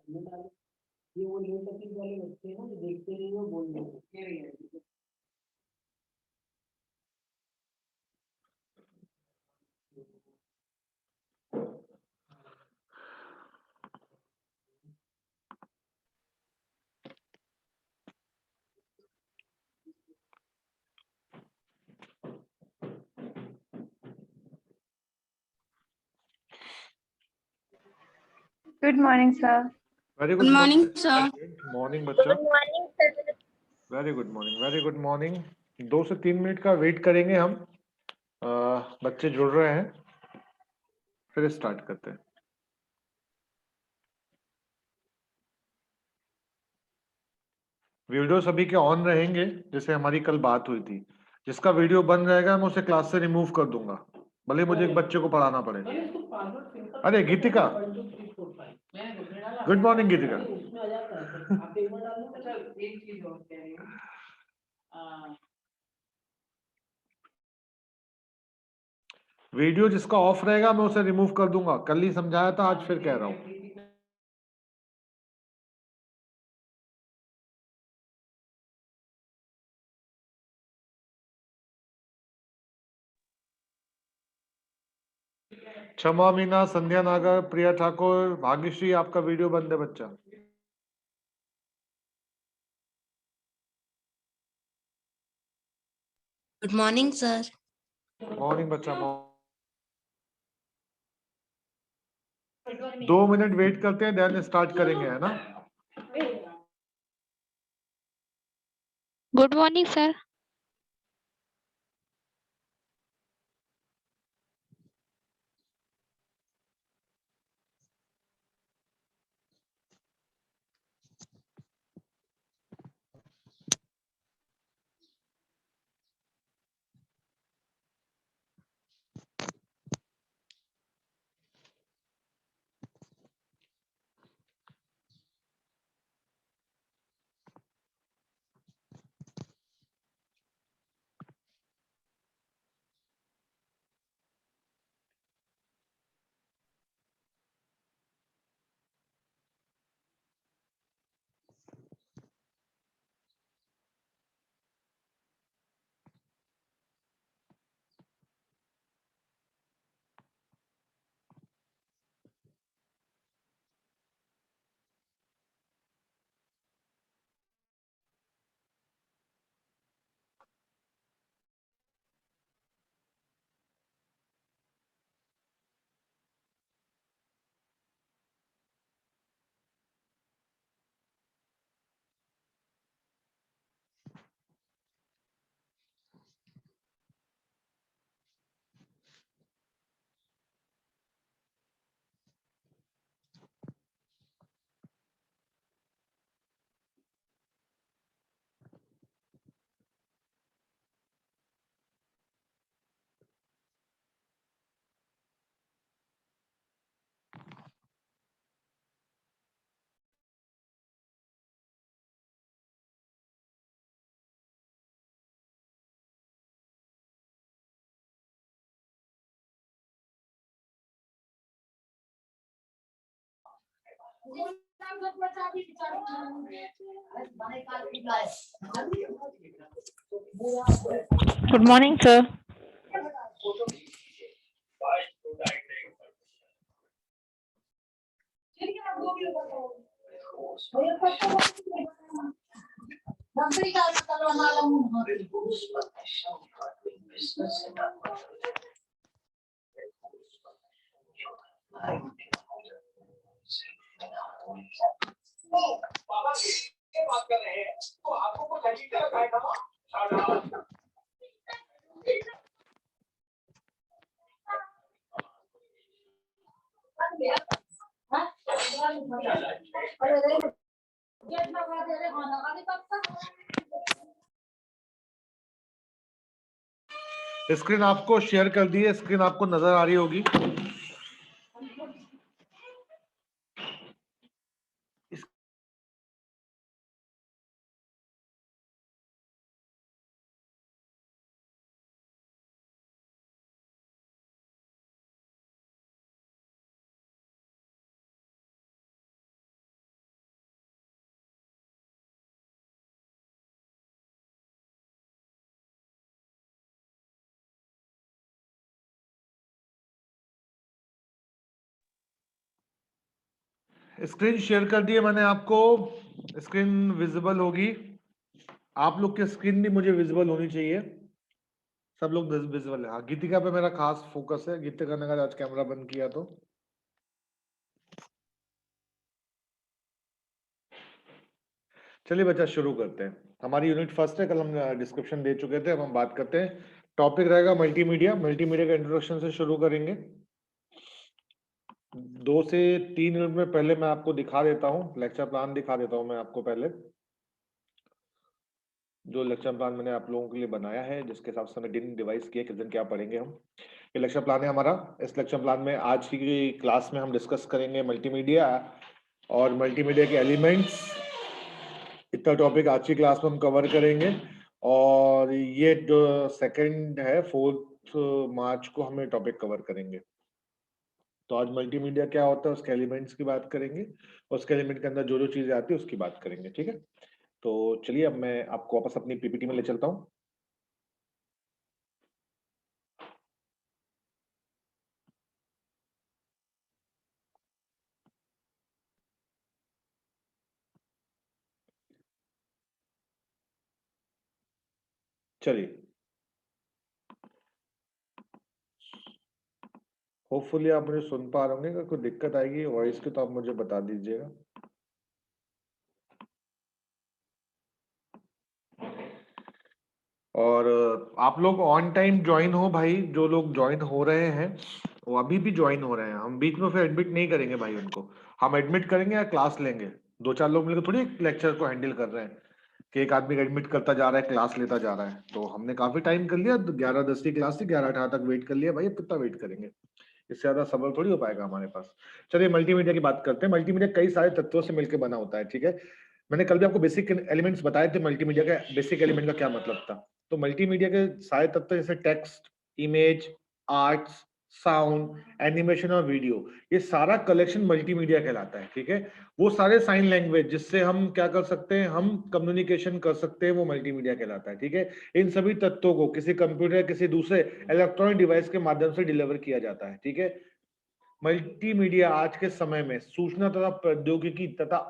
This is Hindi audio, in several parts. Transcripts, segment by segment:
ये वो लेटर वाले बच्चे हैं ना जो देखते नहीं वो बोल रहे हैं। Good morning, sir. Very Good morning, sir. Good morning, बच्चा. Good morning, sir. Very good morning. Very good morning. 2 से 3 मिनट का वेट करेंगे हम. बच्चे जुड़ रहे हैं. फिर स्टार्ट करते हैं. वीडियो सभी के ऑन रहेंगे जैसे हमारी कल बात हुई थी. जिसका वीडियो बंद रहेगा मैं उसे क्लास से रिमूव कर दूंगा, भले मुझे एक बच्चे को पढ़ाना पड़े. अरे गीतिका, गुड मॉर्निंग गीतिका. वीडियो जिसका ऑफ रहेगा मैं उसे रिमूव कर दूंगा. कल ही समझाया था, आज फिर कह रहा हूं. क्षमा मीना, संध्या नागर, प्रिया ठाकुर, भाग्यश्री, आपका वीडियो बंद है बच्चा. Good morning, sir. मॉर्निंग बच्चा. 2 मिनट वेट करते हैं, देन स्टार्ट करेंगे, है ना. Good morning, sir. Good morning, sir. बात कर रहे हैं तो आपको कुछ अजीब लगा है ना. स्क्रीन आपको शेयर कर दी है, स्क्रीन आपको नजर आ रही होगी. स्क्रीन शेयर कर दिए मैंने आपको, स्क्रीन विजिबल होगी, आप लोग की स्क्रीन भी मुझे विजिबल होनी चाहिए, सब लोग विजिबल है। हाँ, गीतिका पे मेरा खास फोकस है, गीतिका ने अगर आज कैमरा बंद किया तो। चलिए बच्चा शुरू करते हैं, हमारी यूनिट फर्स्ट है, कल हम डिस्क्रिप्शन दे चुके थे, अब हम बात करते हैं। टॉपिक रहेगा मल्टीमीडिया, मल्टीमीडिया का इंट्रोडक्शन से शुरू करेंगे। 2 से 3 मिनट में पहले मैं आपको दिखा देता हूँ, लेक्चर प्लान दिखा देता हूँ मैं आपको पहले, जो लेक्चर प्लान मैंने आप लोगों के लिए बनाया है, जिसके हिसाब से मैंने दिन डिवाइस किया किस दिन क्या पढ़ेंगे हम। ये लेक्चर प्लान है हमारा। इस लेक्चर प्लान में आज की क्लास में हम डिस्कस करेंगे मल्टीमीडिया और मल्टीमीडिया के एलिमेंट्स, इतना टॉपिक आज की क्लास में हम कवर करेंगे। और ये जो सेकंड है 4 मार्च को हम ये टॉपिक कवर करेंगे। तो आज मल्टीमीडिया क्या होता है उसके एलिमेंट्स की बात करेंगे, उसके एलिमेंट के अंदर जो जो चीजें आती है उसकी बात करेंगे, ठीक है। तो चलिए अब मैं आपको वापस अपनी पीपीटी में ले चलता हूँ। चलिए, होपफुली आप मुझे सुन पा रहे होंगे, अगर कोई दिक्कत आएगी वॉइस की तो आप मुझे बता दीजिएगा। और आप लोग ऑन टाइम ज्वाइन हो भाई, जो लोग ज्वाइन हो रहे हैं वो अभी भी ज्वाइन हो रहे हैं, हम बीच में फिर एडमिट नहीं करेंगे भाई उनको, हम एडमिट करेंगे या क्लास लेंगे। 2-4 लोग मिलकर थोड़ी लेक्चर को हैंडल कर रहे हैं कि एक आदमी एडमिट करता जा रहा है, क्लास लेता जा रहा है। तो हमने काफी टाइम कर लिया, 11-10 की क्लास थी, 11-18 तक वेट कर लिया भाई, अब कितना वेट करेंगे, इससे ज्यादा सबर थोड़ी हो पाएगा हमारे पास। चलिए मल्टीमीडिया की बात करते हैं। मल्टीमीडिया कई सारे तत्वों से मिलकर बना होता है, ठीक है। मैंने कल भी आपको बेसिक एलिमेंट्स बताए थे, मल्टीमीडिया का बेसिक एलिमेंट का क्या मतलब था। तो मल्टीमीडिया के सारे तत्व जैसे text, image, arts, sound, animation और वीडियो, ये सारा कलेक्शन मल्टीमीडिया कहलाता है, ठीक है। वो सारे साइन लैंग्वेज जिससे हम क्या कर सकते हैं, हम कम्युनिकेशन कर सकते हैं, वो मल्टीमीडिया कहलाता है, ठीक है। इन सभी तत्वों को किसी कंप्यूटर, किसी दूसरे इलेक्ट्रॉनिक डिवाइस के माध्यम से डिलीवर किया जाता है, ठीक है। मल्टीमीडिया आज के समय में सूचना तथा प्रौद्योगिकी तथा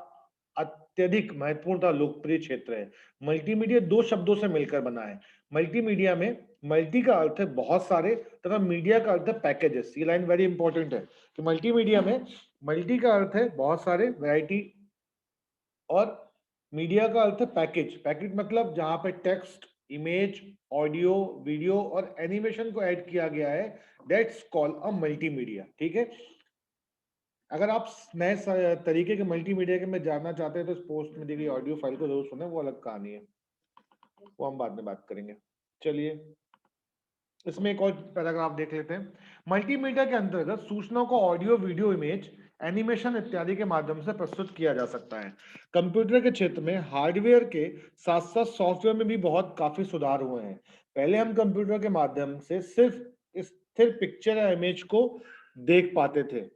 अत्यधिक महत्वपूर्ण तथा लोकप्रिय क्षेत्र है। मल्टीमीडिया 2 शब्दों से मिलकर बना है। मल्टीमीडिया में मल्टी का अर्थ है बहुत सारे, तथा मीडिया का अर्थ है पैकेजेस। ये लाइन वेरी इंपॉर्टेंट है कि मल्टीमीडिया में मल्टी का अर्थ है बहुत सारे, वैरायटी, और मीडिया का अर्थ है पैकेज। पैकेज मतलब जहां पे टेक्स्ट, इमेज, ऑडियो, वीडियो और एनिमेशन को ऐड किया गया है, दैट्स कॉल्ड अ मल्टीमीडिया, ठीक है। अगर आप नए तरीके के मल्टीमीडिया के में जानना चाहते हैं तो इस पोस्ट में दी गई ऑडियो फाइल को जरूर सुने, वो अलग कहानी है, वो हम बाद में बात करेंगे। चलिए इसमें एक और पैराग्राफ देख लेते हैं। मल्टीमीडिया के अंतर्गत सूचनाओं को ऑडियो, वीडियो, इमेज, एनिमेशन इत्यादि के माध्यम से प्रस्तुत किया जा सकता है। कंप्यूटर के क्षेत्र में हार्डवेयर के साथ साथ सॉफ्टवेयर में भी बहुत काफी सुधार हुए हैं। पहले हम कंप्यूटर के माध्यम से सिर्फ स्थिर पिक्चर या इमेज को देख पाते थे,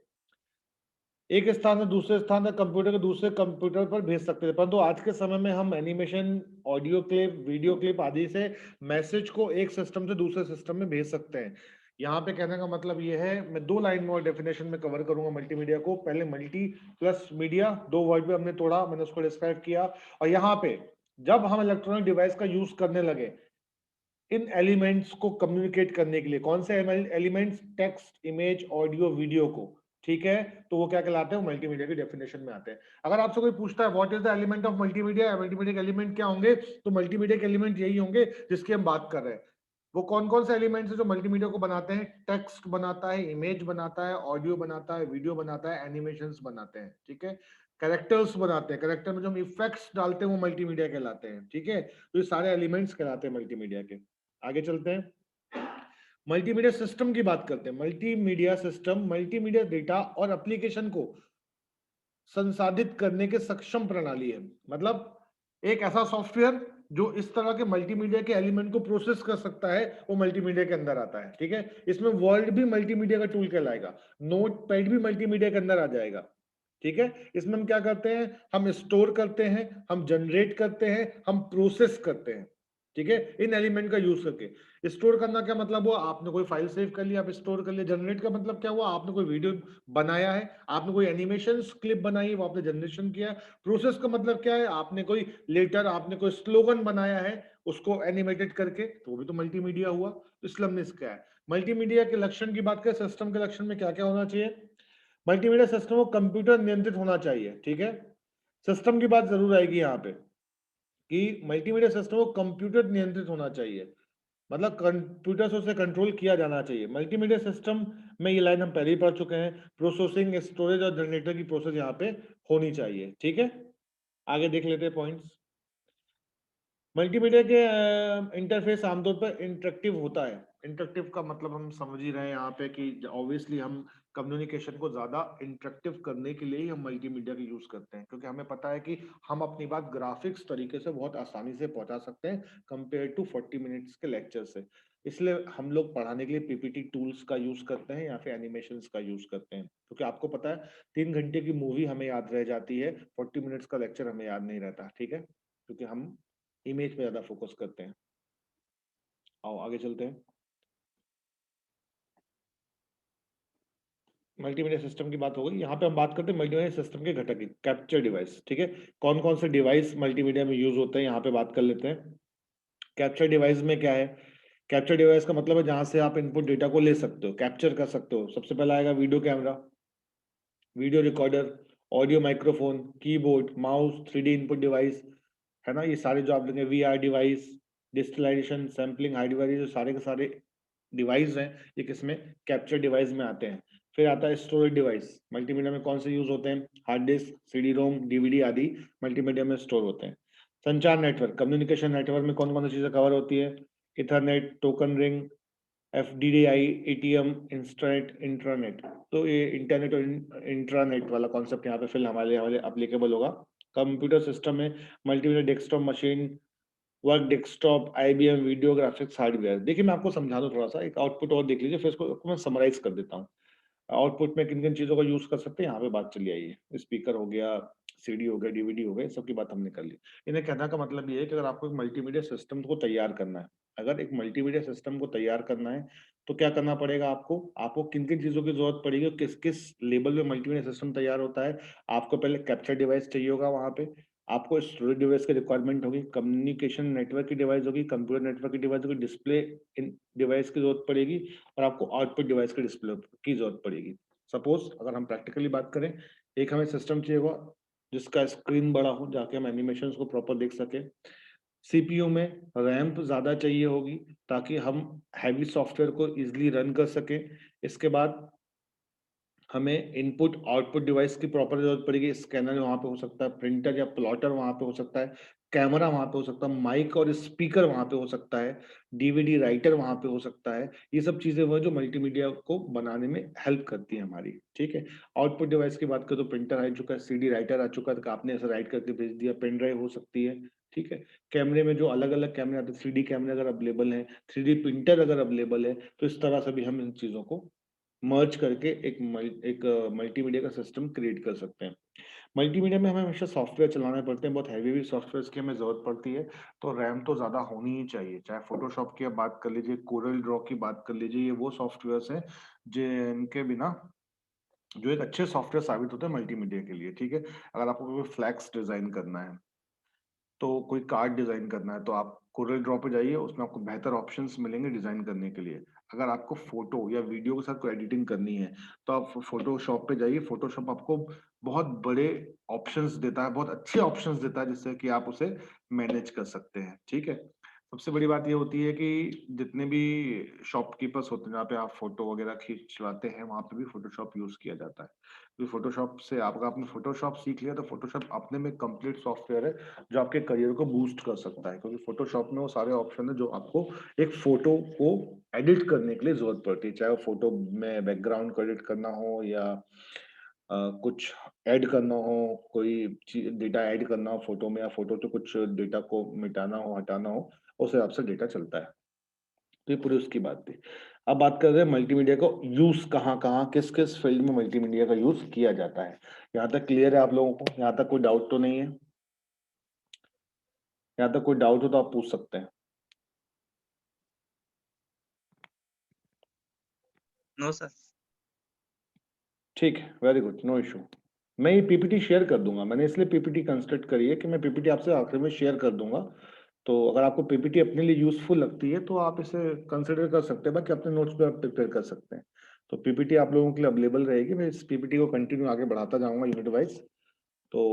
एक स्थान से दूसरे स्थान तक कंप्यूटर के दूसरे कंप्यूटर पर भेज सकते थे, परंतु आज के समय में हम animation, audio clip, video clip आदि से मैसेज को एक सिस्टम से दूसरे सिस्टम में भेज सकते हैं। यहाँ पे कहने का मतलब ये है, मैं 2 लाइन में और डेफिनेशन में कवर करूंगा मल्टीमीडिया को। पहले मल्टी प्लस मीडिया, 2 वर्ड में हमने तोड़ा, मैंने उसको डिस्क्राइब किया। और यहाँ पे जब हम इलेक्ट्रॉनिक डिवाइस का यूज करने लगे इन एलिमेंट्स को कम्युनिकेट करने के लिए, कौन से elements, text, image, audio, video को, ठीक है, तो वो क्या कहलाते हैं, मल्टीमीडिया की डेफिनेशन में आते हैं। अगर आपसे कोई पूछता है what is the element of multimedia, multimedia के एलिमेंट क्या होंगे, तो मल्टीमीडिया के एलिमेंट यही होंगे जिसकी हम बात कर रहे हैं। वो कौन कौन से एलिमेंट्स है जो मल्टीमीडिया को बनाते हैं, टेक्स्ट बनाता है, इमेज बनाता है, ऑडियो बनाता है, वीडियो बनाता है, एनिमेशंस बनाते हैं, ठीक है, कैरेक्टर्स बनाते हैं, कैरेक्टर में जो हम इफेक्ट्स डालते हैं वो मल्टीमीडिया कहलाते हैं, ठीक है। तो ये सारे एलिमेंट्स कहलाते हैं मल्टीमीडिया के। आगे चलते हैं, मल्टीमीडिया सिस्टम की बात करते हैं। मल्टीमीडिया सिस्टम मल्टीमीडिया डेटा और एप्लीकेशन को संसाधित करने के सक्षम प्रणाली है। मतलब एक ऐसा सॉफ्टवेयर जो इस तरह के मल्टीमीडिया के एलिमेंट को प्रोसेस कर सकता है, वो मल्टीमीडिया के अंदर आता है, ठीक है। इसमें वर्ड भी मल्टीमीडिया का टूल कहलाएगा, नोट पैड भी मल्टीमीडिया के अंदर आ जाएगा, ठीक है। इसमें हम क्या करते हैं, हम स्टोर करते हैं, हम जनरेट करते हैं, हम प्रोसेस करते हैं, ठीक है, इन एलिमेंट का यूज करके। स्टोर करना क्या मतलब हुआ, आपने कोई फाइल सेव कर लिया, आप स्टोर कर लिया। जनरेट का मतलब क्या हुआ, आपने कोई वीडियो बनाया है, आपने कोई एनिमेशन क्लिप बनाई है, वो आपने जनरेशन किया है। प्रोसेस का मतलब क्या है, आपने कोई लेटर, आपने कोई स्लोगन बनाया है, उसको एनिमेटेड करके, तो वो भी तो मल्टीमीडिया हुआ। तो इसलिए हमने इसका है मल्टीमीडिया के लक्षण की बात करें, सिस्टम के लक्षण में क्या क्या होना चाहिए। मल्टीमीडिया सिस्टम को कंप्यूटर नियंत्रित होना चाहिए, ठीक है। सिस्टम की बात जरूर आएगी यहाँ पे कि मल्टीमीडिया सिस्टम को कंप्यूटर नियंत्रित होना चाहिए, मतलब कंप्यूटर से उसे कंट्रोल किया जाना चाहिए। मल्टीमीडिया सिस्टम में ये लाइन हम पहले ही पढ़ चुके हैं, प्रोसेसिंग, स्टोरेज और जनरेटर की प्रोसेस यहाँ पे होनी चाहिए, ठीक है। आगे देख लेते हैं पॉइंट्स। मल्टीमीडिया के इंटरफेस आमतौर पर इंटरेक्टिव होता है। इंटरेक्टिव का मतलब हम समझ ही रहे हैं यहाँ पे कि ऑब्वियसली हम कम्युनिकेशन को ज्यादा इंटरेक्टिव करने के लिए ही हम मल्टीमीडिया का यूज करते हैं, क्योंकि हमें पता है कि हम अपनी बात ग्राफिक्स तरीके से बहुत आसानी से पहुंचा सकते हैं कंपेयर टू 40 मिनट्स के लेक्चर से। इसलिए हम लोग पढ़ाने के लिए पीपीटी टूल्स का यूज करते हैं या फिर एनिमेशंस का यूज करते हैं, क्योंकि आपको पता है 3 घंटे की मूवी हमें याद रह जाती है, 40 मिनट्स का लेक्चर हमें याद नहीं रहता, ठीक है, क्योंकि हम इमेज पे ज्यादा फोकस करते हैं। आओ आगे चलते हैं। मल्टीमीडिया सिस्टम की बात हो गई, यहाँ पे हम बात करते हैं मल्टीमीडिया सिस्टम के घटक की, कैप्चर डिवाइस, ठीक है। कौन कौन से डिवाइस मल्टीमीडिया में यूज होते हैं, यहाँ पे बात कर लेते हैं। कैप्चर डिवाइस में क्या है, कैप्चर डिवाइस का मतलब है जहां से आप इनपुट डेटा को ले सकते हो, कैप्चर कर सकते हो। सबसे पहला आएगा video camera, video recorder, audio microphone, keyboard, mouse, 3D input device, है ना। ये सारे जो आप लेंगे, VR device, digitalisation, sampling, high device, जो सारे के सारे डिवाइस हैं, ये किसमें, कैप्चर डिवाइस में आते हैं। फिर आता है स्टोरेज डिवाइस। मल्टीमीडिया में कौन से यूज होते हैं, हार्ड डिस्क, CD रोम, DVD आदि मल्टीमीडिया में स्टोर होते हैं। संचार नेटवर्क, कम्युनिकेशन नेटवर्क में कौन कौन सी चीजें कवर होती है, Ethernet, token ring, FDDI, ATM, instanet, intranet. तो ये इंटरनेट और इंट्रानेट वाला कॉन्सेप्ट यहाँ पे फिल हमारे हमारे एप्लीकेबल होगा। कंप्यूटर सिस्टम में multimedia desktop machine, work desktop, IBM video graphics hardware. देखिए मैं आपको समझा दूं थोड़ा सा, एक आउटपुट और देख लीजिए, फिर इसको आपको मैं समराइज कर देता हूँ। आउटपुट में किन किन चीजों का यूज कर सकते हैं, यहाँ पे बात चली आई है। स्पीकर हो गया, CD हो गया, DVD हो गया, सबकी बात हमने कर ली। इन्हें कहने का मतलब ये है कि अगर आपको एक मल्टीमीडिया सिस्टम को तैयार करना है, अगर एक मल्टीमीडिया सिस्टम को तैयार करना है तो क्या करना पड़ेगा आपको, आपको किन किन चीजों की जरूरत पड़ेगी, किस किस लेवल में मल्टीमीडिया सिस्टम तैयार होता है। आपको पहले कैप्चर डिवाइस चाहिए होगा, वहां पे आपको स्टोरेज डिवाइस की रिक्वायरमेंट होगी, कम्युनिकेशन नेटवर्क की डिवाइस होगी, कंप्यूटर नेटवर्क की डिवाइस होगी, डिस्प्ले डिवाइस की जरूरत पड़ेगी, और आपको आउटपुट डिवाइस के डिस्प्ले की जरूरत पड़ेगी। सपोज अगर हम प्रैक्टिकली बात करें, एक हमें सिस्टम चाहिए होगा जिसका स्क्रीन बड़ा हो, जाके हम एनिमेशन को प्रॉपर देख सके। CPU में रैम्प ज्यादा चाहिए होगी ताकि हम हैवी सॉफ्टवेयर को इजिली रन कर सके। इसके बाद हमें इनपुट आउटपुट डिवाइस की प्रॉपर जरूरत पड़ेगी, स्कैनर वहां पे हो सकता है, प्रिंटर या प्लॉटर वहां पे हो सकता है, कैमरा वहां पे हो सकता है, माइक और स्पीकर वहां पे हो सकता है, DVD राइटर वहां पे हो सकता है। ये सब चीजें वो जो मल्टीमीडिया को बनाने में हेल्प करती है हमारी, ठीक है। आउटपुट डिवाइस की बात करें तो प्रिंटर आ चुका है, CD राइटर आ चुका है, तो आपने ऐसा राइट करके भेज दिया, पेन ड्राइव हो सकती है, ठीक है। कैमरे में जो अलग अलग कैमरे आते हैं, 3D कैमरे अगर अवेलेबल है, 3D प्रिंटर अगर अवेलेबल है, तो इस तरह से भी हम इन चीजों को मर्ज करके एक मल्टीमीडिया का सिस्टम क्रिएट कर सकते हैं। मल्टीमीडिया में हमें हमेशा सॉफ्टवेयर चलाने पड़ते हैं, बहुत हैवी भी सॉफ्टवेयर की हमें जरूरत पड़ती है, तो रैम तो ज्यादा होनी ही चाहिए। चाहे फोटोशॉप की आप बात कर लीजिए, कोरल ड्रॉ की बात कर लीजिए, ये वो सॉफ्टवेयर हैं जिनके बिना जो एक अच्छे सॉफ्टवेयर साबित होते हैं मल्टीमीडिया के लिए, ठीक है। अगर आपको कोई फ्लैक्स डिजाइन करना है, तो कोई कार्ड डिजाइन करना है, तो आप कोरल ड्रॉ पे जाइए, उसमें आपको बेहतर ऑप्शंस मिलेंगे डिजाइन करने के लिए। अगर आपको फोटो या वीडियो के साथ कोई एडिटिंग करनी है, तो आप फोटोशॉप पे जाइए। फोटोशॉप आपको बहुत बड़े ऑप्शंस देता है, बहुत अच्छे ऑप्शंस देता है, जिससे कि आप उसे मैनेज कर सकते हैं, ठीक है। सबसे बड़ी बात ये होती है कि जितने भी शॉपकीपर्स होते हैं जहाँ पे आप फोटो वगैरह खींचवाते हैं, वहां पे भी फोटोशॉप यूज किया जाता है। तो फोटोशॉप से आपका आपने फोटोशॉप सीख लिया, तो फोटोशॉप अपने में कंप्लीट सॉफ्टवेयर है जो आपके करियर को बूस्ट कर सकता है, क्योंकि फोटोशॉप में वो सारे ऑप्शन है जो आपको एक फोटो को एडिट करने के लिए जरूरत पड़ती है। चाहे वो फोटो में बैकग्राउंड को एडिट करना हो, या कुछ ऐड करना हो, कोई डेटा ऐड करना हो फोटो में, या फोटो से कुछ डेटा को मिटाना हो, हटाना हो, उस हिसाब से डेटा चलता है। तो ये पूरी उसकी बात थी। अब बात कर रहे हैं मल्टीमीडिया को यूज कहाँ कहाँ, किस किस फील्ड में मल्टीमीडिया का यूज किया जाता है। यहाँ तक क्लियर है आप लोगों को, यहाँ तक कोई डाउट तो नहीं है, यहाँ तक कोई डाउट हो तो आप पूछ सकते हैं। No sir. ठीक है, वेरी गुड, नो इशू। मैं ये पीपीटी शेयर कर दूंगा, मैंने इसलिए पीपीटी कंस्ट्रक्ट करी है कि मैं पीपीटी आपसे आखिर में शेयर कर दूंगा। तो अगर आपको पीपीटी अपने लिए यूजफुल लगती है तो आप इसे कंसिडर कर सकते हैं, बाकी अपने नोट्स पे आप प्रिपेयर कर सकते हैं। तो पीपीटी आप लोगों के लिए अवेलेबल रहेगी, मैं इस पीपीटी को कंटिन्यू आगे बढ़ाता जाऊंगा यूनिट वाइज। तो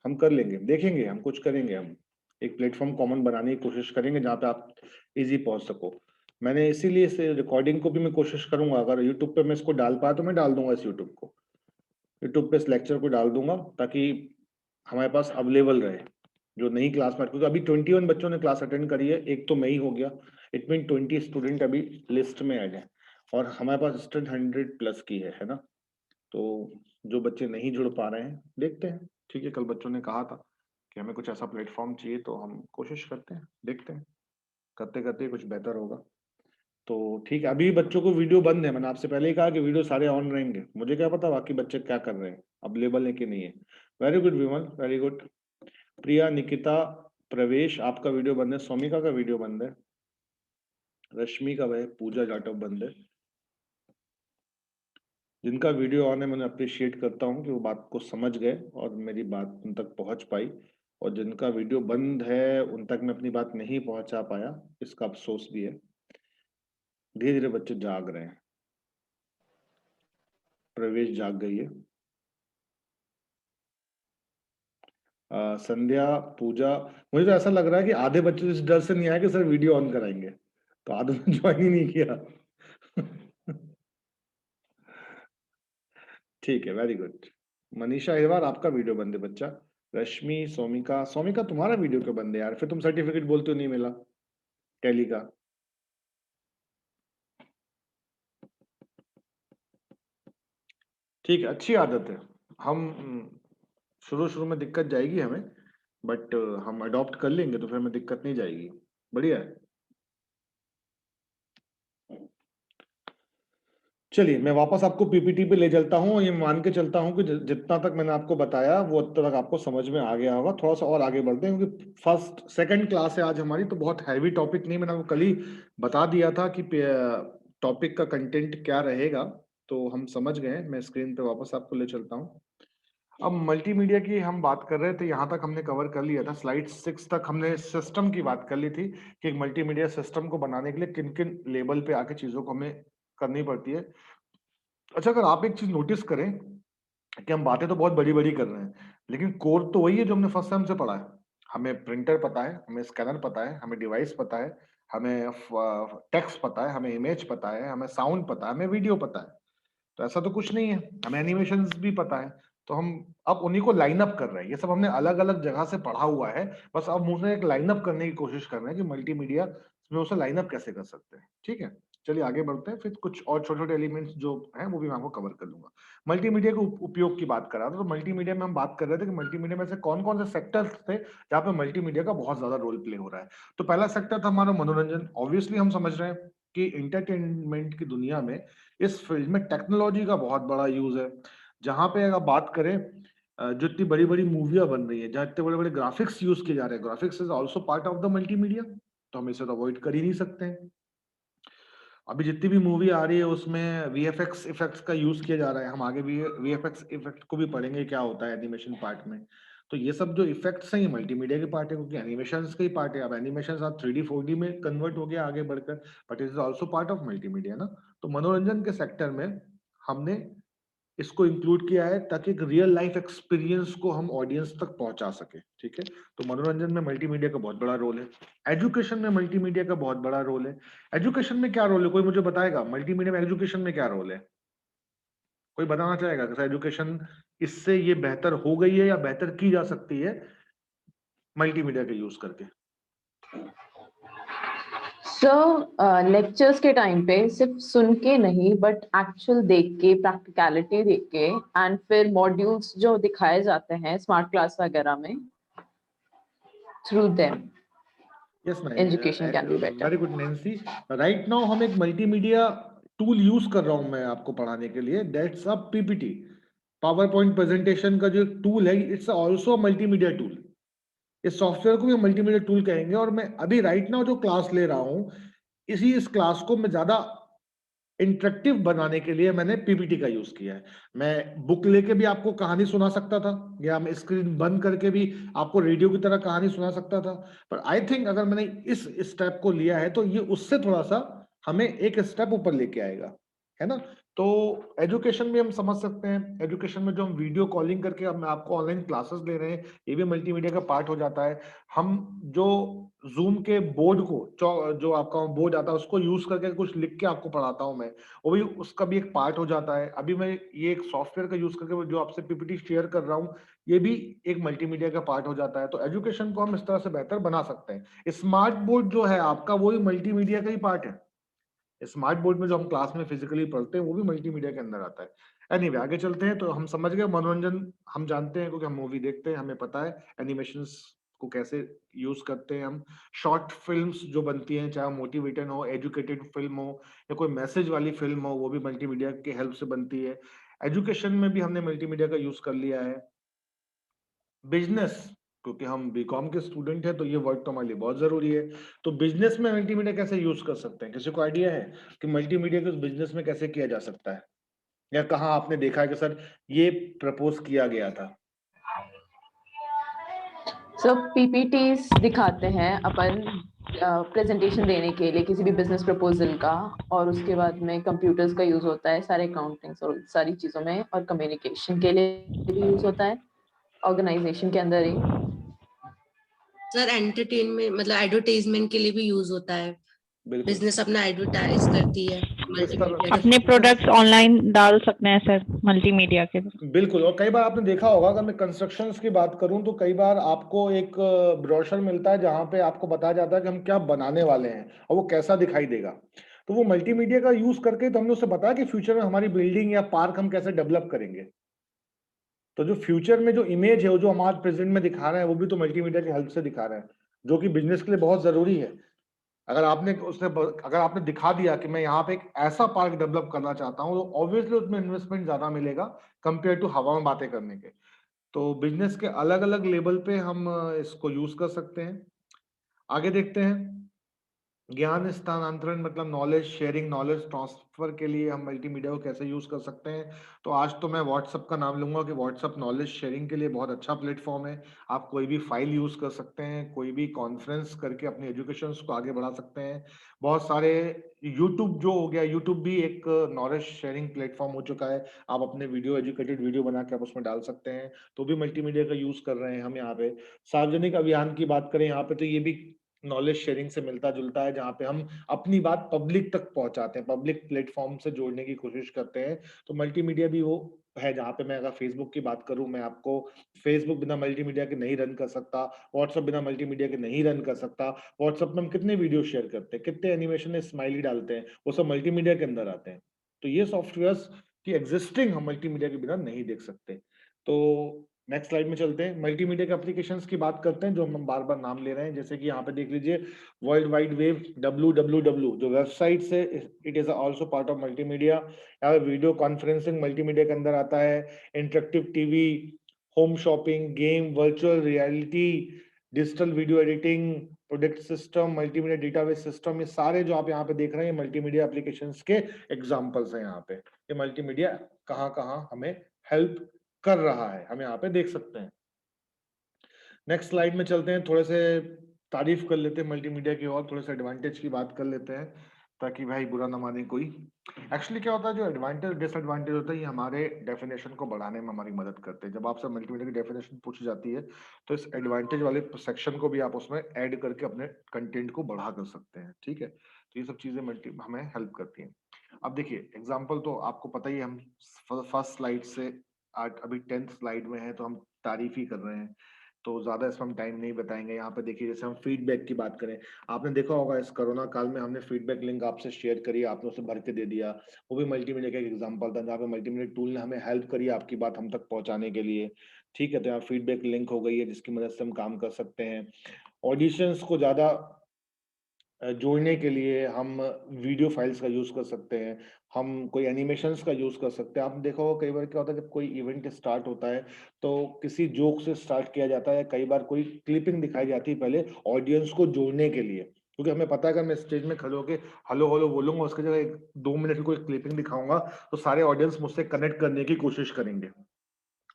हम कर लेंगे, देखेंगे, हम कुछ करेंगे, हम एक प्लेटफॉर्म कॉमन बनाने की कोशिश करेंगे जहाँ पे आप इजी पहुंच सको। मैंने इसीलिए इस रिकॉर्डिंग को भी मैं कोशिश करूंगा, अगर यूट्यूब पे मैं इसको डाल पाया तो मैं डाल दूंगा इस यूट्यूब को, यूट्यूब पे इस लेक्चर को डाल दूंगा ताकि हमारे पास अवेलेबल रहे जो नई क्लास में, क्योंकि अभी 21 बच्चों ने क्लास अटेंड करी है, एक तो मैं ही हो गया, इट मीन 20 स्टूडेंट अभी लिस्ट में ऐड है और हमारे पास स्टूडेंट 100 प्लस की है ना। तो जो बच्चे नहीं जुड़ पा रहे हैं देखते हैं, ठीक है, कल बच्चों ने कहा था कि हमें कुछ ऐसा प्लेटफॉर्म चाहिए, तो हम कोशिश करते हैं, देखते हैं, करते करते कुछ बेहतर होगा। तो ठीक है, अभी बच्चों को वीडियो बंद है, मैंने आपसे पहले ही कहा कि वीडियो सारे ऑन रहेंगे, मुझे क्या पता बाकी बच्चे क्या कर रहे हैं, अवेलेबल है कि नहीं है। वेरी गुड विमल, वेरी गुड। प्रिया, निकिता, प्रवेश, आपका वीडियो बंद है, सौमिका का वीडियो बंद है, रश्मि का है, पूजा जाटव बंद है। जिनका वीडियो ऑन है मैंने अप्रिशिएट करता हूँ कि वो बात को समझ गए और मेरी बात उन तक पहुंच पाई, और जिनका वीडियो बंद है उन तक मैं अपनी बात नहीं पहुंचा पाया, इसका अफसोस भी है। धीरे धीरे बच्चे जाग रहे हैं, प्रवेश जाग गई है, संध्या, पूजा। मुझे तो ऐसा लग रहा है कि आधे बच्चे इस डर से नहीं आए कि सर वीडियो ऑन कराएंगे, तो आधे ने ज्वाइन ही नहीं किया। ठीक है, वेरी गुड। मनीषा अहिरवार, आपका वीडियो बंद है बच्चा। रश्मि, सौमिका, सौमिका तुम्हारा वीडियो क्यों बंद है यार, फिर तुम सर्टिफिकेट बोलते हो नहीं मिला टैली का। ठीक है, अच्छी आदत है, हम शुरू शुरू में दिक्कत जाएगी हमें, बट हम अडॉप्ट कर लेंगे तो फिर हमें दिक्कत नहीं जाएगी, बढ़िया है। चलिए मैं वापस आपको पीपीटी पे ले चलता हूँ, ये मान के चलता हूँ कि जितना तक मैंने आपको बताया वो उतना तक आपको समझ में आ गया होगा। थोड़ा सा और आगे बढ़ते हैं क्योंकि फर्स्ट सेकंड क्लास है आज हमारी, तो बहुत हैवी टॉपिक नहीं, मैंने आपको कल ही बता दिया था कि टॉपिक का कंटेंट क्या रहेगा, तो हम समझ गए। मैं स्क्रीन पे वापस आपको ले चलता हूँ। अब मल्टीमीडिया की हम बात कर रहे थे, यहाँ तक हमने कवर कर लिया था, स्लाइड 6 तक हमने सिस्टम की बात कर ली थी कि एक मल्टीमीडिया सिस्टम को बनाने के लिए किन किन लेवल पे आके चीजों को हमें करनी पड़ती है। अच्छा, अगर आप एक चीज नोटिस करें कि हम बातें तो बहुत बड़ी बड़ी कर रहे हैं, लेकिन कोर तो वही है जो हमने फर्स्ट टाइम से पढ़ा है। हमें प्रिंटर पता है, हमें स्कैनर पता है, हमें डिवाइस पता है, हमें टेक्स्ट पता है, हमें इमेज पता है, हमें साउंड पता है, हमें वीडियो पता है। तो ऐसा तो कुछ नहीं है, हमें एनिमेशंस भी पता है। तो हम अब उन्हीं को लाइन अप कर रहे हैं, ये सब हमने अलग अलग जगह से पढ़ा हुआ है, बस अब मुझे एक लाइन अप करने की कोशिश कर रहे हैं कि मल्टीमीडिया में उसे लाइन अप कैसे कर सकते हैं। ठीक है, चलिए आगे बढ़ते हैं, फिर कुछ और छोटे छोटे एलिमेंट्स जो हैं वो भी मैं आपको कवर कर लूंगा। मल्टीमीडिया के उपयोग की बात कर रहा था, तो मल्टीमीडिया में हम बात कर रहे थे कि मल्टीमीडिया में से कौन कौन से सेक्टर्स थे जहाँ पे मल्टीमीडिया का बहुत ज्यादा रोल प्ले हो रहा है। तो पहला सेक्टर था हमारा मनोरंजन। ऑब्वियसली हम समझ रहे हैं कि इंटरटेनमेंट की दुनिया में इस फील्ड में टेक्नोलॉजी का बहुत बड़ा यूज है। जहां पे अगर बात करें जो इतनी बड़ी बड़ी मूवियां बन रही है, जहाँ इतने बड़े बड़े ग्राफिक्स यूज किए जा रहे हैं, graphics is also part of the multimedia, तो हम इसे तो अवॉइड कर ही नहीं सकते हैं। अभी जितनी भी मूवी आ रही है उसमें वीएफएक्स इफेक्ट्स का यूज किया जा रहा है, हम आगे भी वीएफएक्स इफेक्ट को भी पढ़ेंगे क्या होता है एनिमेशन पार्ट में। तो ये सब जो इफेक्ट्स हैं ये मल्टीमीडिया के पार्ट है, क्योंकि एनिमेशन का ही पार्ट है। अब एनिमेशन आप 3D 4D में कन्वर्ट हो गया आगे बढ़कर, but it is also part of multimedia ना। तो मनोरंजन के सेक्टर में हमने इसको इंक्लूड किया है ताकि एक रियल लाइफ एक्सपीरियंस को हम ऑडियंस तक पहुंचा सके। ठीक है, तो मनोरंजन में मल्टीमीडिया का बहुत बड़ा रोल है। एजुकेशन में मल्टीमीडिया का बहुत बड़ा रोल है। एजुकेशन में क्या रोल है, कोई मुझे बताएगा मल्टीमीडिया में एजुकेशन में क्या रोल है? कोई बताना चाहेगा कि एजुकेशन इससे ये बेहतर हो गई है या बेहतर की जा सकती है मल्टीमीडिया का यूज करके? सर लेक्चर्स के टाइम पे सिर्फ सुन के नहीं बट एक्चुअल देख के, प्रैक्टिकलिटी देख के, एंड फिर मॉड्यूल्स जो दिखाए जाते हैं स्मार्ट क्लास वगैरह में, through them yes ma'am, education can be better. Very good Nancy. Right now हम एक मल्टीमीडिया टूल यूज कर रहा हूं मैं आपको पढ़ाने के लिए, that's a PPT. Power point presentation का जो टूल है इट्स ऑल्सो मल्टीमीडिया टूल। इस सॉफ्टवेयर को भी मल्टीमीडिया टूल कहेंगे, और मैं अभी राइट नाउ जो क्लास ले रहा हूं इस क्लास को मैं ज्यादा इंटरेक्टिव बनाने के लिए मैंने पीपीटी का यूज किया है। मैं बुक लेके भी आपको कहानी सुना सकता था, या मैं स्क्रीन बंद करके भी आपको रेडियो की तरह कहानी सुना सकता था, पर आई थिंक अगर मैंने इस स्टेप को लिया है तो ये उससे थोड़ा सा हमें एक स्टेप ऊपर लेके आएगा, है ना। तो एजुकेशन भी हम समझ सकते हैं, एजुकेशन में जो हम वीडियो कॉलिंग करके हम आपको ऑनलाइन क्लासेस ले रहे हैं, ये भी मल्टीमीडिया का पार्ट हो जाता है। हम जो जूम के बोर्ड को जो आपका बोर्ड आता है उसको यूज करके कुछ लिख के आपको पढ़ाता हूं मैं, वो भी उसका भी एक पार्ट हो जाता है। अभी मैं ये एक सॉफ्टवेयर का यूज करके जो आपसे पीपीटी शेयर कर रहा हूँ, ये भी एक मल्टीमीडिया का पार्ट हो जाता है। तो एजुकेशन को हम इस तरह से बेहतर बना सकते हैं। स्मार्ट बोर्ड जो है आपका, वो भी मल्टीमीडिया का ही पार्ट है। स्मार्ट बोर्ड में जो हम क्लास में फिजिकली पढ़ते हैं वो भी मल्टीमीडिया के अंदर आता है। एनीवे आगे चलते हैं। तो हम समझ गए मनोरंजन हम जानते हैं क्योंकि हम मूवी देखते हैं, हमें पता है एनिमेशंस को कैसे यूज करते हैं हम। शॉर्ट फिल्म्स जो बनती हैं, चाहे मोटिवेटेड हो, एजुकेटेड फिल्म हो, या कोई मैसेज वाली फिल्म हो, वो भी मल्टीमीडिया की हेल्प से बनती है। एजुकेशन में भी हमने मल्टीमीडिया का यूज कर लिया है। बिजनेस, क्योंकि हम बीकॉम के स्टूडेंट हैं तो ये वर्ड तो हमारे लिए बहुत जरूरी है। तो बिजनेस में मल्टीमीडिया कैसे यूज कर सकते हैं, किसी को आइडिया है कि मल्टीमीडिया को बिजनेस में कैसे किया जा सकता है, या कहाँ आपने देखा है कि सर ये प्रपोज किया गया था? सब पीपीटीज दिखाते हैं अपन प्रेजेंटेशन देने के लिए किसी भी बिजनेस प्रपोजल का, और उसके बाद में कंप्यूटर्स का यूज होता है सारे अकाउंटिंग और सारी चीजों में, और कम्युनिकेशन के लिए भी यूज होता है ऑर्गेनाइजेशन के अंदर ही। सर एंटरटेनमेंट मतलब एडवर्टाइजमेंट के लिए भी यूज होता है, बिल्कुल बिजनेस अपना एडवर्टाइज करती है इस तरह मल्टीमीडिया अपने प्रोडक्ट्स ऑनलाइन डाल सकते हैं सर मल्टीमीडिया के थ्रू। बिल्कुल। और कई बार आपने देखा होगा, अगर मैं कंस्ट्रक्शंस की बात करूं तो कई बार आपको एक ब्रोशर मिलता है जहां पे आपको बताया जाता है कि हम क्या बनाने वाले हैं और वो कैसा दिखाई देगा। तो वो मल्टीमीडिया का यूज करके तो हमने उससे बताया कि फ्यूचर में हमारी बिल्डिंग या पार्क हम कैसे डेवलप करेंगे। तो जो फ्यूचर में जो इमेज है, वो जो हमारे प्रेजेंट में दिखा रहे हैं, वो भी तो मल्टीमीडिया की हेल्प से दिखा रहे हैं, जो कि बिजनेस के लिए बहुत जरूरी है। अगर आपने दिखा दिया कि मैं यहाँ पे एक ऐसा पार्क डेवलप करना चाहता हूँ, तो ऑब्वियसली उसमें इन्वेस्टमेंट ज्यादा मिलेगा कंपेयर टू हवा में बातें करने के। तो बिजनेस के अलग अलग लेवल पे हम इसको यूज कर सकते हैं। आगे देखते हैं। ज्ञान स्थानांतरण मतलब नॉलेज शेयरिंग, नॉलेज ट्रांसफर के लिए हम मल्टीमीडिया को कैसे यूज कर सकते हैं। तो आज तो मैं व्हाट्सएप का नाम लूंगा कि व्हाट्सएप नॉलेज शेयरिंग के लिए बहुत अच्छा प्लेटफॉर्म है। आप कोई भी फाइल यूज कर सकते हैं, कोई भी कॉन्फ्रेंस करके अपने एजुकेशन को आगे बढ़ा सकते हैं। बहुत सारे यूट्यूब जो हो गया, यूट्यूब भी एक नॉलेज शेयरिंग प्लेटफॉर्म हो चुका है। आप अपने वीडियो, एजुकेटेड वीडियो बना के आप उसमें डाल सकते हैं, तो भी मल्टीमीडिया का यूज कर रहे हैं हम यहाँ पे। सार्वजनिक अभियान की बात करें यहाँ पे, तो ये भी नॉलेज शेयरिंग से मिलता जुलता है, जहां पे हम अपनी बात पब्लिक तक पहुंचाते हैं, पब्लिक प्लेटफॉर्म से जोड़ने की कोशिश करते हैं। तो मल्टीमीडिया भी वो है जहां पे मैं अगर फेसबुक की बात करूं, मैं आपको फेसबुक बिना मल्टीमीडिया के नहीं रन कर सकता, व्हाट्सएप बिना मल्टीमीडिया के नहीं रन कर सकता। व्हाट्सएप में हम कितने वीडियो शेयर करते हैं, कितने एनिमेशन स्माइली डालते हैं, वो सब मल्टीमीडिया के अंदर आते हैं। तो ये सॉफ्टवेयर की एग्जिस्टिंग हम मल्टीमीडिया के बिना नहीं देख सकते। तो नेक्स्ट स्लाइड में चलते हैं। मल्टीमीडिया के एप्लीकेशंस की बात करते हैं जो हम बार बार नाम ले रहे हैं, जैसे कि यहाँ पे देख लीजिए वर्ल्ड वाइड वेब WWW जो वेबसाइट से, it is also part of multimedia. यहाँ पे वीडियो कॉन्फ्रेंसिंग मल्टीमीडिया के अंदर आता है। Interactive TV, home shopping, game, virtual reality, digital video editing, product system, multimedia database system, ये सारे जो आप यहाँ पे देख रहे हैं मल्टीमीडिया एप्लीकेशंस के एग्जांपल्स हैं। यहाँ पे ये मल्टीमीडिया कहाँ कहाँ हमें हेल्प कर रहा है, हम यहाँ पे देख सकते हैं। नेक्स्ट स्लाइड में चलते हैं, थोड़े से तारीफ कर लेते हैं मल्टीमीडिया की और थोड़े से एडवांटेज की बात कर लेते हैं, ताकि भाई बुरा ना माने कोई। एक्चुअली क्या होता है, जो एडवांटेज डिसएडवांटेज होता है, ये हमारे डेफिनेशन को बढ़ाने में हमारी मदद करते हैं। जब आपसे मल्टीमीडिया की डेफिनेशन पूछी जाती है, तो इस एडवांटेज वाले सेक्शन को भी आप उसमें ऐड करके अपने कंटेंट को बढ़ा कर सकते हैं। ठीक है, तो ये सब चीजें हमें हेल्प करती हैं। अब देखिए एग्जाम्पल तो आपको पता ही है, हम फर्स्ट स्लाइड से आज अभी 10th स्लाइड में है, तो हम तारीफ ही कर रहे हैं, तो ज्यादा इसमें हम टाइम नहीं बताएंगे। यहाँ पे देखिए, जैसे हम फीडबैक की बात करें, आपने देखा होगा इस कोरोना काल में हमने फीडबैक लिंक आपसे शेयर करी, आपने उसे भर के दे दिया, वो भी मल्टीमीडिया का एक एग्जांपल था, जहाँ पे मल्टीमीडिया टूल ने हमें हेल्प करी आपकी बात हम तक पहुंचाने के लिए। ठीक है, तो यहाँ फीडबैक लिंक हो गई है जिसकी मदद से हम काम कर सकते हैं। ऑडिशंस को ज्यादा जोड़ने के लिए हम वीडियो फाइल्स का यूज कर सकते हैं, हम कोई एनिमेशंस का यूज कर सकते हैं। आपने देखा होगा कई बार क्या होता है, जब कोई इवेंट स्टार्ट होता है तो किसी जोक से स्टार्ट किया जाता है, कई बार कोई क्लिपिंग दिखाई जाती है पहले ऑडियंस को जोड़ने के लिए, क्योंकि हमें पता है अगर मैं स्टेज में खड़े होकर हेलो हेलो बोलूंगा, उसके जगह 2 मिनट की कोई क्लिपिंग दिखाऊंगा तो सारे ऑडियंस मुझसे कनेक्ट करने की कोशिश करेंगे।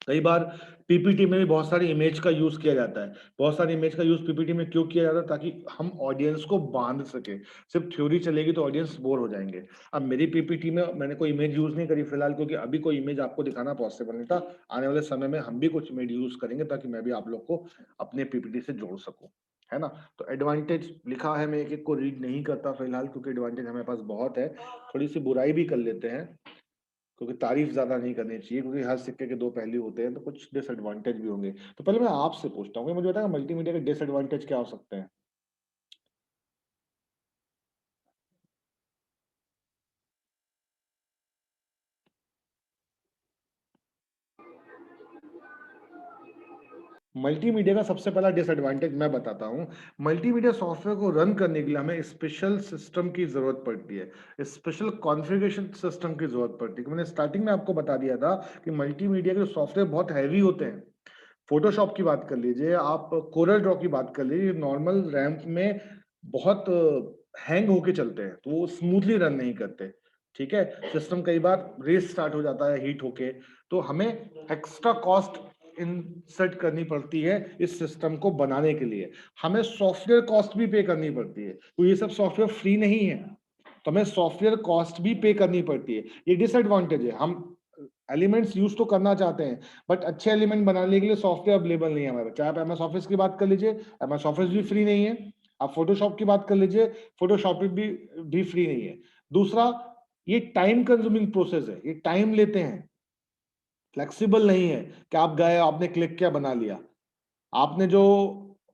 कई बार पीपीटी में भी बहुत सारी इमेज का यूज किया जाता है। बहुत सारी इमेज का यूज पीपीटी में क्यों किया जाता है? ताकि हम ऑडियंस को बांध सके। सिर्फ थ्योरी चलेगी तो ऑडियंस बोर हो जाएंगे। अब मेरी पीपीटी में मैंने कोई इमेज यूज नहीं करी फिलहाल, क्योंकि अभी कोई इमेज आपको दिखाना पॉसिबल नहीं था। आने वाले समय में हम भी कुछ इमेज यूज करेंगे ताकि मैं भी आप लोग को अपने पीपीटी से जोड़ सकूं, है ना। तो एडवांटेज लिखा है, मैं एक एक को रीड नहीं करता फिलहाल, क्योंकि एडवांटेज हमारे पास बहुत है। थोड़ी सी बुराई भी कर लेते हैं, क्योंकि तारीफ ज्यादा नहीं करनी चाहिए, क्योंकि हर सिक्के के दो पहलू होते हैं, तो कुछ डिसएडवांटेज भी होंगे। तो पहले मैं आपसे पूछता हूँ कि मुझे बताया मल्टीमीडिया के डिसएडवांटेज क्या हो सकते हैं? मल्टीमीडिया का सबसे पहला डिसएडवांटेज मैं बताता हूँ। मल्टीमीडिया सॉफ्टवेयर को रन करने के लिए हमें स्पेशल सिस्टम की जरूरत पड़ती है, स्पेशल कॉन्फ़िगरेशन सिस्टम की जरूरत पड़ती है। मैंने स्टार्टिंग में आपको बता दिया था कि मल्टीमीडिया के सॉफ्टवेयर बहुत हैवी होते हैं। फोटोशॉप की बात कर लीजिए, आप कोरल ड्रॉ की बात कर लीजिए, नॉर्मल रैम में बहुत हैंग होके चलते हैं, तो वो स्मूथली रन नहीं करते। ठीक है, सिस्टम कई बार रेस स्टार्ट हो जाता है हीट होके, तो हमें एक्स्ट्रा कॉस्ट इंसर्ट करनी पड़ती है इस सिस्टम को बनाने के लिए। हमें सॉफ्टवेयर कॉस्ट भी पे करनी पड़ती है, तो ये सब सॉफ्टवेयर फ्री नहीं है, तो हमें सॉफ्टवेयर कॉस्ट भी पे करनी पड़ती है। ये डिसएडवांटेज है। हम एलिमेंट्स यूज तो करना चाहते हैं, बट अच्छे एलिमेंट बनाने के लिए सॉफ्टवेयर अवेलेबल नहीं है हमारे पास। चाहे आप एमएस ऑफिस की बात कर लीजिए, एमएस ऑफिस भी फ्री नहीं है। आप फोटोशॉप की बात कर लीजिए, फोटोशॉप भी फ्री नहीं है। दूसरा, ये टाइम कंज्यूमिंग प्रोसेस है, ये टाइम लेते हैं, फ्लेक्सिबल नहीं है कि आप गए आपने क्लिक किया बना लिया। आपने जो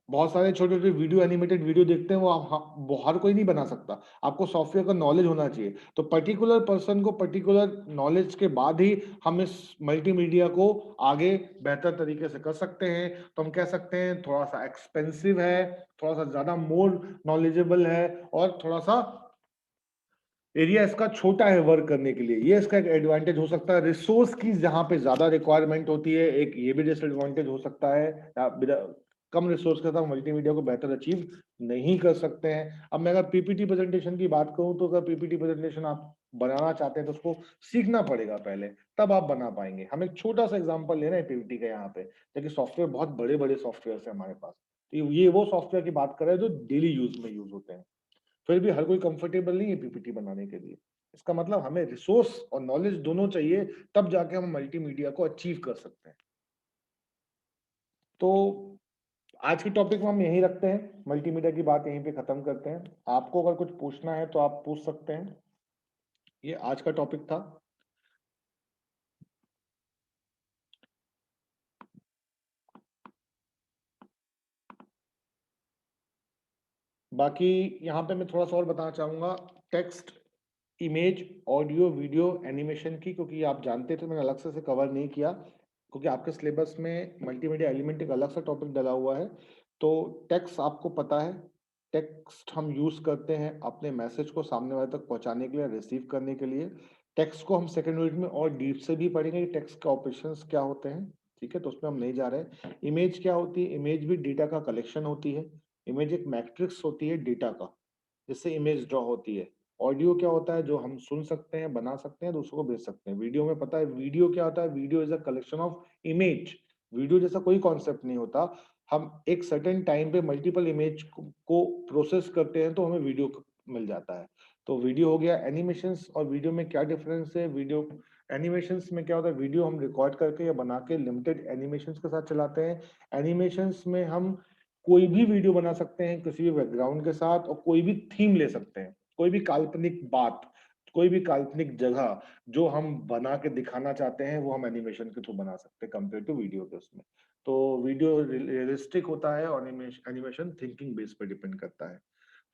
बहुत सारे छोटे छोटे वीडियो एनिमेटेड वीडियो देखते हैं वो हर कोई नहीं बना सकता। आपको सॉफ्टवेयर का नॉलेज होना चाहिए, तो पर्टिकुलर पर्सन को पर्टिकुलर नॉलेज के बाद ही हम इस मल्टीमीडिया को आगे बेहतर तरीके से कर सकते हैं। तो हम कह सकते हैं थोड़ा सा एक्सपेंसिव है, थोड़ा सा ज्यादा मोर नॉलेजेबल है, और थोड़ा सा एरिया इसका छोटा है वर्क करने के लिए। ये इसका एक एडवांटेज हो सकता है। रिसोर्स की जहां पे ज्यादा रिक्वायरमेंट होती है, एक ये भी डिसएडवांटेज हो सकता है। कम रिसोर्स के साथ मल्टीमीडिया को बेहतर अचीव नहीं कर सकते हैं। अब मैं अगर पीपीटी प्रेजेंटेशन की बात करूं, तो अगर पीपीटी प्रेजेंटेशन आप बनाना चाहते हैं तो उसको सीखना पड़ेगा पहले, तब आप बना पाएंगे। हम एक छोटा सा एग्जांपल ले रहे हैं पीपीटी का यहाँ पे, लेकिन सॉफ्टवेयर बहुत बड़े बड़े सॉफ्टवेयर है हमारे पास। तो ये वो सॉफ्टवेयर की बात कर रहे हैं जो डेली यूज में यूज होते हैं। फिर भी हर कोई कंफर्टेबल नहीं है पीपीटी बनाने के लिए। इसका मतलब हमें रिसोर्स और नॉलेज दोनों चाहिए, तब जाके हम मल्टीमीडिया को अचीव कर सकते हैं। तो आज की टॉपिक में हम यहीं रखते हैं, मल्टीमीडिया की बात यहीं पे खत्म करते हैं। आपको अगर कुछ पूछना है तो आप पूछ सकते हैं। ये आज का टॉपिक था। बाकी यहाँ पे मैं थोड़ा सा और बताना चाहूंगा text, image, audio, video, animation की, क्योंकि आप जानते थे मैंने अलग से कवर नहीं किया, क्योंकि आपके सिलेबस में मल्टीमीडिया एलिमेंट एक अलग सा टॉपिक डला हुआ है। तो टेक्स्ट आपको पता है, टेक्स्ट हम यूज करते हैं अपने मैसेज को सामने वाले तक पहुंचाने के लिए, रिसीव करने के लिए। टेक्स्ट को हम सेकेंड यूनिट में और डीप से भी पढ़ेंगे, टेक्स्ट के ऑपरेशंस क्या होते हैं। ठीक है, तो उसमें हम नहीं जा रहे। इमेज क्या होती है? इमेज भी डेटा का कलेक्शन होती है। इमेज एक मैट्रिक्स होती है डेटा का, जिससे इमेज ड्रॉ होती है। ऑडियो क्या होता है? जो हम सुन सकते हैं, बना सकते हैं, दूसरों को भेज सकते हैं। वीडियो में पता है वीडियो क्या होता है? Video is a collection of image. Video जैसा कोई कॉन्सेप्ट नहीं होता। हम एक सर्टेन टाइम पे मल्टीपल इमेज को प्रोसेस करते हैं तो हमें वीडियो मिल जाता है। तो वीडियो हो गया। एनिमेशंस और वीडियो में क्या डिफरेंस है? वीडियो एनिमेशंस में क्या होता है? वीडियो हम रिकॉर्ड करके या बना के लिमिटेड एनिमेशंस के साथ चलाते हैं। एनिमेशंस में हम कोई भी वीडियो बना सकते हैं किसी भी बैकग्राउंड के साथ, और कोई भी थीम ले सकते हैं, कोई भी काल्पनिक बात, कोई भी काल्पनिक जगह जो हम बना के दिखाना चाहते हैं, वो हम एनिमेशन के थ्रू बना सकते हैं कंपेयर टू वीडियो के उसमें। तो वीडियो रियलिस्टिक होता है और एनिमेशन थिंकिंग बेस पे डिपेंड करता है।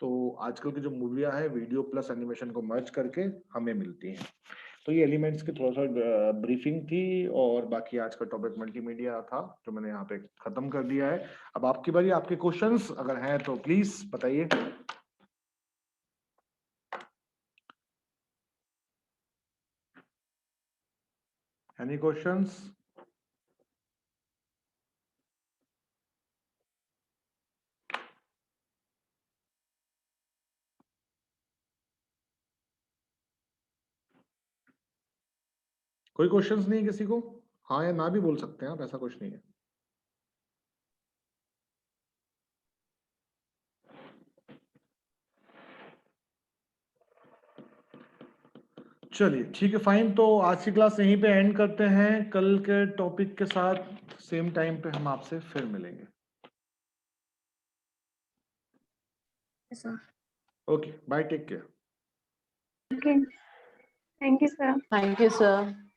तो आजकल की जो मूवियां हैं वीडियो प्लस एनिमेशन को मर्ज करके हमें मिलती हैं। तो ये एलिमेंट्स की थोड़ा सा ब्रीफिंग थी, और बाकी आज का टॉपिक मल्टीमीडिया था जो मैंने यहाँ पे खत्म कर दिया है। अब आपकी बारी, आपके क्वेश्चंस अगर हैं तो प्लीज बताइए। Any questions? कोई क्वेश्चंस नहीं किसी को? हाँ या ना भी बोल सकते हैं आप, ऐसा कुछ नहीं है। चलिए ठीक है, फाइन। तो आज की क्लास यहीं पे एंड करते हैं। कल के टॉपिक के साथ सेम टाइम पे हम आपसे फिर मिलेंगे। Okay bye, take care. Okay. Thank you, sir. Thank you, sir.